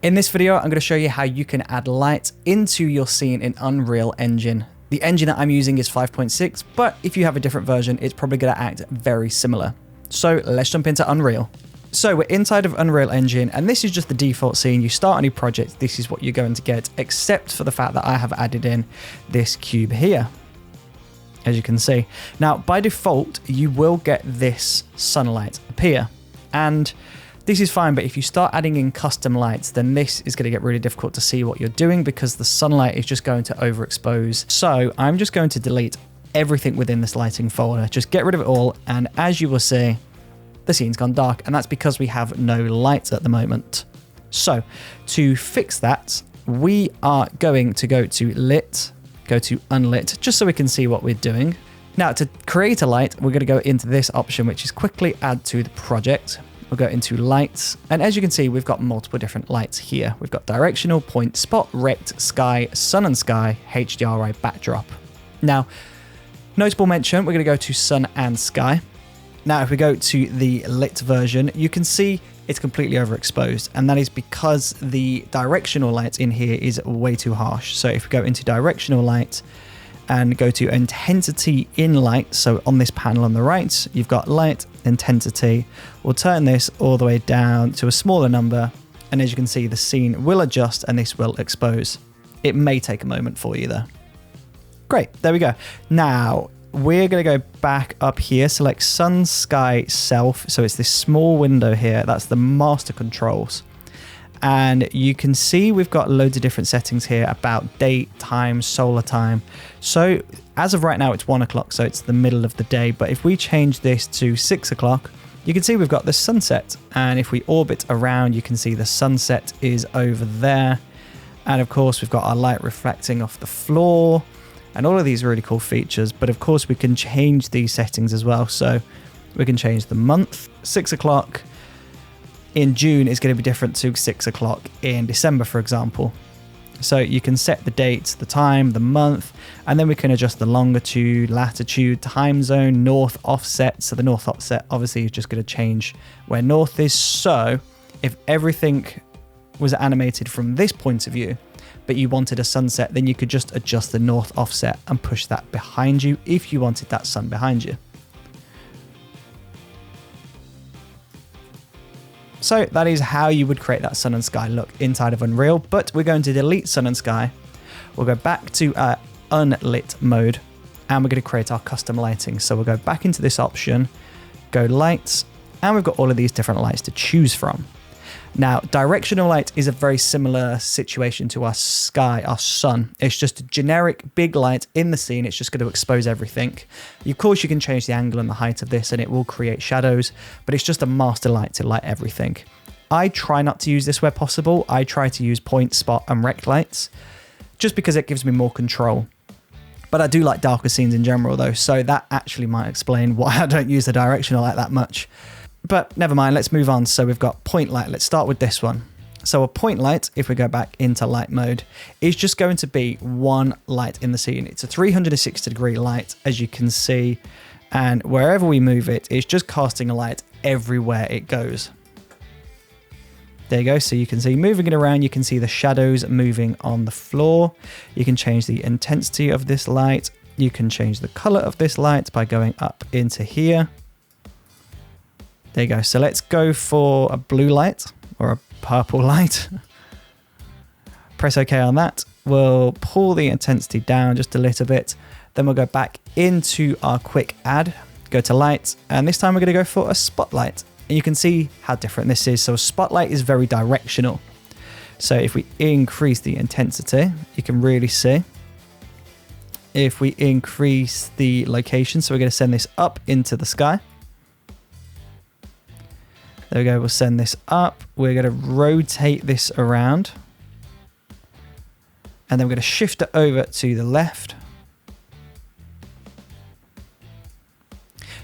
In this video, I'm going to show you how you can add light into your scene in Unreal Engine. The engine that I'm using is 5.6, but if you have a different version, it's probably going to act very similar. So let's jump into Unreal. So we're inside of Unreal Engine, and this is just the default scene. You start a new project, this is what you're going to get, except for the fact that I have added in this cube here, as you can see. Now, by default, you will get this sunlight appear, and this is fine, but if you start adding in custom lights, then this is going to get really difficult to see what you're doing because the sunlight is just going to overexpose. So I'm just going to delete everything within this lighting folder, just get rid of it all, and as you will see, the scene's gone dark, and that's because we have no lights at the moment. So to fix that, we are going to go to lit, go to unlit, just so we can see what we're doing. Now to create a light, we're going to go into this option, which is quickly add to the project. We'll go into lights, and as you can see, we've got multiple different lights here. We've got directional, point, spot, rect, sky, sun and sky, HDRI backdrop. Now, notable mention, we're going to go to sun and sky. Now, if we go to the lit version, you can see it's completely overexposed, and that is because the directional light in here is way too harsh. So if we go into directional light and go to intensity in light, so on this panel on the right, you've got light intensity. We'll turn this all the way down to a smaller number, and as you can see, the scene will adjust and this will expose. It may take a moment for you though. Great, there we go. Now, we're going to go back up here, select Sun, Sky, Self. So it's this small window here. That's the master controls. And you can see we've got loads of different settings here about date, time, solar time. So as of right now, it's 1 o'clock, so it's the middle of the day. But if we change this to 6 o'clock, you can see we've got the sunset. And if we orbit around, you can see the sunset is over there. And of course, we've got our light reflecting off the floor and all of these really cool features. But of course, we can change these settings as well. So we can change the month. 6 o'clock in June is going to be different to 6 o'clock in December, for example. So you can set the date, the time, the month, and then we can adjust the longitude, latitude, time zone, north offset. So the north offset obviously is just going to change where north is. So if everything was animated from this point of view, but you wanted a sunset, then you could just adjust the north offset and push that behind you if you wanted that sun behind you. So that is how you would create that sun and sky look inside of Unreal, but we're going to delete sun and sky. We'll go back to unlit mode, and we're going to create our custom lighting. So we'll go back into this option, go lights, and we've got all of these different lights to choose from. Now, directional light is a very similar situation to our sky, our sun. It's just a generic big light in the scene. It's just going to expose everything. Of course, you can change the angle and the height of this and it will create shadows, but it's just a master light to light everything. I try not to use this where possible. I try to use point, spot, and rect lights just because it gives me more control. But I do like darker scenes in general though, so that actually might explain why I don't use the directional light that much. But never mind, let's move on. So we've got point light. Let's start with this one. So a point light, if we go back into light mode, is just going to be one light in the scene. It's a 360 degree light, as you can see. And wherever we move it, it's just casting a light everywhere it goes. There you go. So you can see moving it around, you can see the shadows moving on the floor. You can change the intensity of this light. You can change the color of this light by going up into here. There you go. So let's go for a blue light or a purple light. Press OK on that. We'll pull the intensity down just a little bit. Then we'll go back into our quick add, go to light, and this time we're going to go for a spotlight. And you can see how different this is. So a spotlight is very directional. So if we increase the intensity, you can really see. If we increase the location, so we're going to send this up into the sky. There we go, we'll send this up. We're going to rotate this around. And then we're going to shift it over to the left.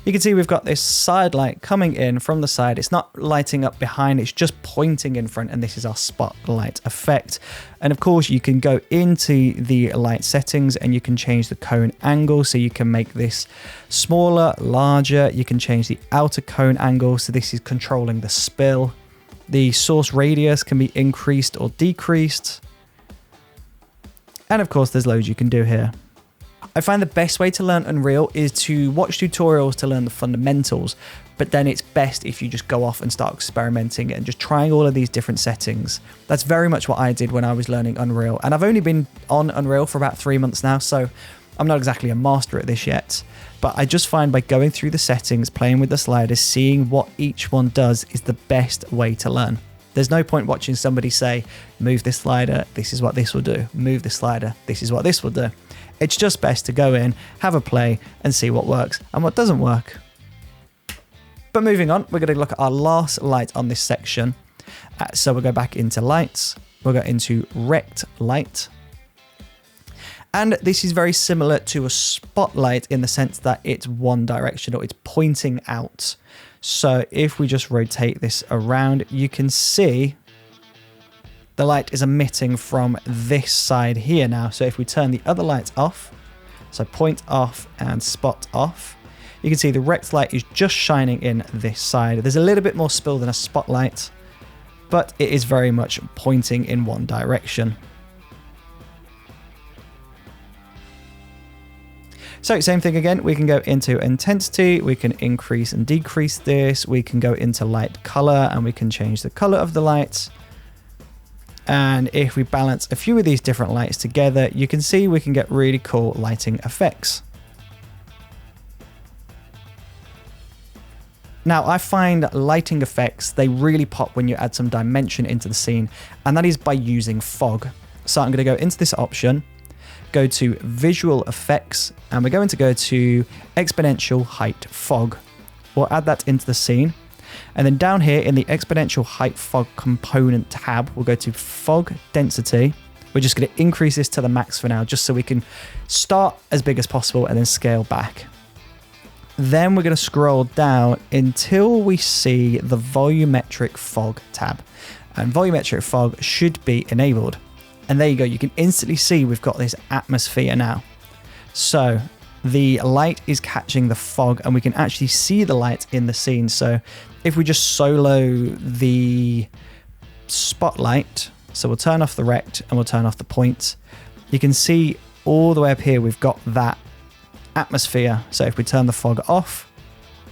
You can see we've got this side light coming in from the side. It's not lighting up behind, it's just pointing in front, and this is our spotlight effect. And of course, you can go into the light settings and you can change the cone angle, so you can make this smaller, larger. You can change the outer cone angle, so this is controlling the spill. The source radius can be increased or decreased. And of course, there's loads you can do here. I find the best way to learn Unreal is to watch tutorials to learn the fundamentals, but then it's best if you just go off and start experimenting and just trying all of these different settings. That's very much what I did when I was learning Unreal, and I've only been on Unreal for about 3 months now, so I'm not exactly a master at this yet, but I just find by going through the settings, playing with the sliders, seeing what each one does is the best way to learn. There's no point watching somebody say, move this slider, this is what this will do. Move this slider, this is what this will do. It's just best to go in, have a play, and see what works and what doesn't work. But moving on, we're going to look at our last light on this section. So we'll go back into lights, we'll go into rect light. And this is very similar to a spotlight in the sense that it's one directional, it's pointing out. So if we just rotate this around, you can see the light is emitting from this side here now. So if we turn the other lights off, so point off and spot off, you can see the rect light is just shining in this side. There's a little bit more spill than a spotlight, but it is very much pointing in one direction. So same thing again, we can go into intensity, we can increase and decrease this, we can go into light color and we can change the color of the lights. And if we balance a few of these different lights together, you can see we can get really cool lighting effects. Now, I find lighting effects, they really pop when you add some dimension into the scene, and that is by using fog. So I'm going to go into this option, go to visual effects, and we're going to go to exponential height fog. We'll add that into the scene. And then down here in the exponential height fog component tab, we'll go to fog density. We're just going to increase this to the max for now, just so we can start as big as possible and then scale back. Then we're going to scroll down until we see the volumetric fog tab. And volumetric fog should be enabled. And there you go, you can instantly see we've got this atmosphere now. So the light is catching the fog and we can actually see the light in the scene. So if we just solo the spotlight, so we'll turn off the rect and we'll turn off the point, you can see all the way up here we've got that atmosphere. So if we turn the fog off,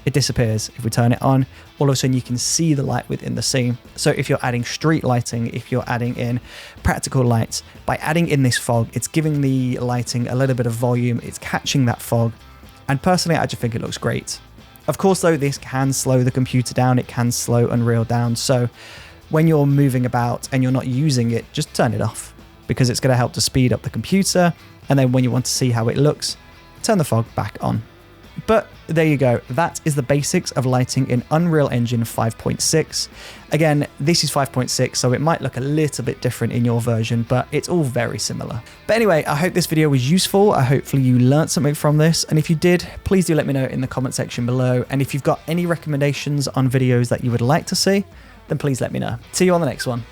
it disappears. If we turn it on, all of a sudden you can see the light within the scene. So if you're adding street lighting, if you're adding in practical lights, by adding in this fog, it's giving the lighting a little bit of volume, it's catching that fog, and personally I just think it looks great. Of course though, this can slow the computer down, it can slow Unreal down, so when you're moving about and you're not using it, just turn it off, because it's going to help to speed up the computer, and then when you want to see how it looks, turn the fog back on. But there you go, that is the basics of lighting in Unreal Engine 5.6. Again, this is 5.6, so it might look a little bit different in your version, but it's all very similar. But anyway, I hope this video was useful. Hopefully you learned something from this, and if you did, please do let me know in the comment section below. And if you've got any recommendations on videos that you would like to see, then please let me know. See you on the next one.